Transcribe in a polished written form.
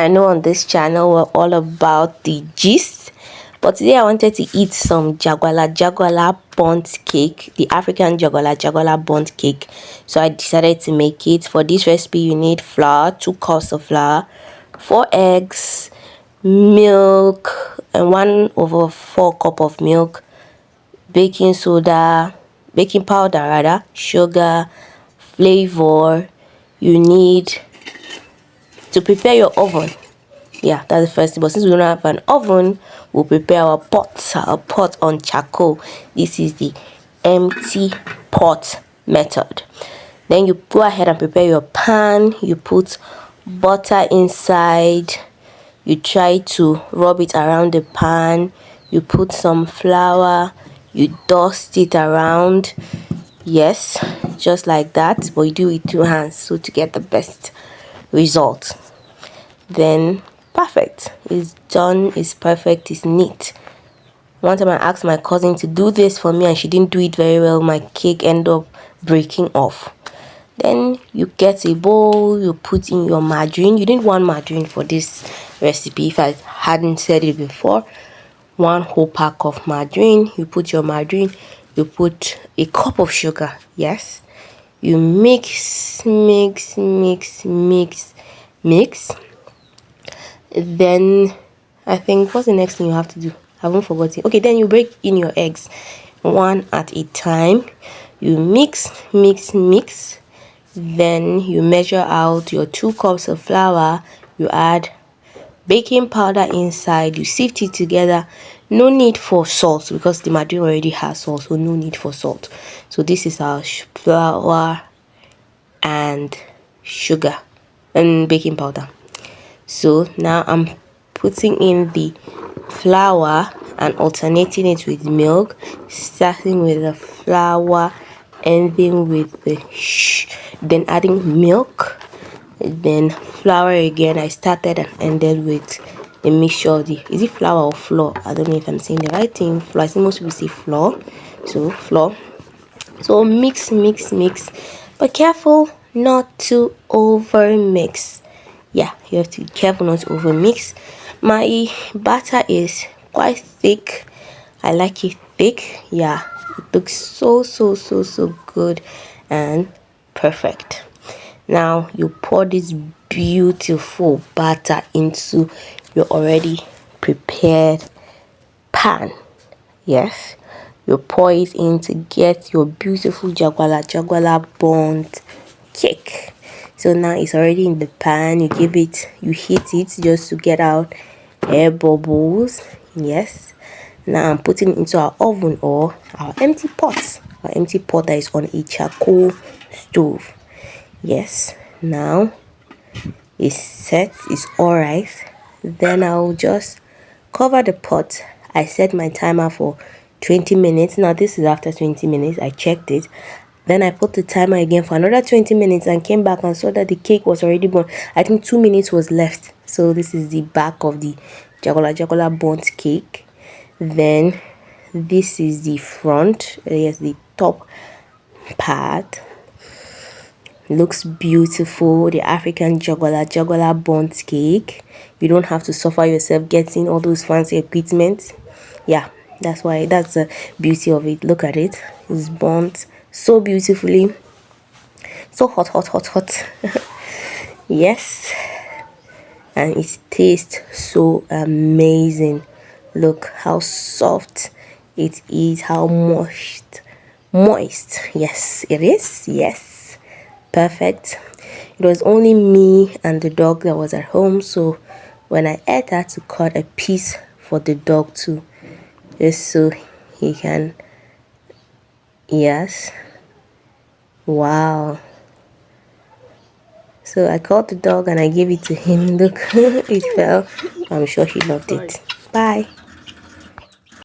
I know on this channel we're all about the gist, but today I wanted to eat some jagwalagawala bundt cake, the African jagwalagawala bundt cake. So I decided to make it. For this recipe you need flour, 2 cups of flour, 4 eggs, milk, and 1/4 cup of milk, baking soda, baking powder rather, sugar, flavor. You need to prepare your oven. Yeah, that's the first thing. But since we don't have an oven, we'll prepare our pot on charcoal. This is the empty pot method. Then you go ahead and prepare your pan. You put butter inside. You try to rub it around the pan. You put some flour. You dust it around. Yes, just like that, but you do it with 2 hands so to get the best result. Then perfect, it's done, it's perfect, it's neat. One time I asked my cousin to do this for me and she didn't do it very well. My cake ended up breaking off. Then you get a bowl, you put in your margarine. You didn't want margarine for this recipe if I hadn't said it before. 1 whole pack of margarine. You put your margarine, you put a cup of sugar. Yes, you mix. Then I think, what's the next thing you have to do? I haven't forgotten. Okay, then you break in your eggs 1 at a time. You mix. Then you measure out your 2 cups of flour. You add baking powder inside. You sift it together. No need for salt because the margarine already has salt, so no need for salt. So this is our flour and sugar and baking powder. So now I'm putting in the flour and alternating it with milk, starting with the flour, ending with the then adding milk, then flour again. I started and ended with a mixture of the, is it flour or flour? I don't know if I'm saying the right thing. Flour, I think most people say flour. So flour. So mix, but careful not to over mix. Yeah, you have to be careful not to over mix. My batter is quite thick. I like it thick. Yeah, it looks so good and perfect. Now you pour this beautiful batter into your already prepared pan. Yes, you pour it in to get your beautiful jagwalagawala bundt cake. So now it's already in the pan. You heat it just to get out air bubbles. Yes, now I'm putting it into our oven or our empty pot that is on a charcoal stove. Yes, now it's set, it's all right. Then I'll just cover the pot. I set my timer for 20 minutes. Now this is after 20 minutes. I checked it. Then I put the timer again for another 20 minutes and came back and saw that the cake was already born. I think 2 minutes was left. So this is the back of the jagwalagawala bundt cake. Then this is the front. Yes, the top part. Looks beautiful. The African jagwalagawala bundt cake. You don't have to suffer yourself getting all those fancy equipment. Yeah, that's the beauty of it. Look at it. It's burnt so beautifully, so hot. Yes, and it tastes so amazing. Look how soft it is, how moist. Yes, it is. Yes, perfect. It was only me and the dog that was at home, so when I ate, I had to cut a piece for the dog too, just so he can. Yes, wow. So I caught the dog and I gave it to him. Look, it fell. I'm sure he loved it. Bye.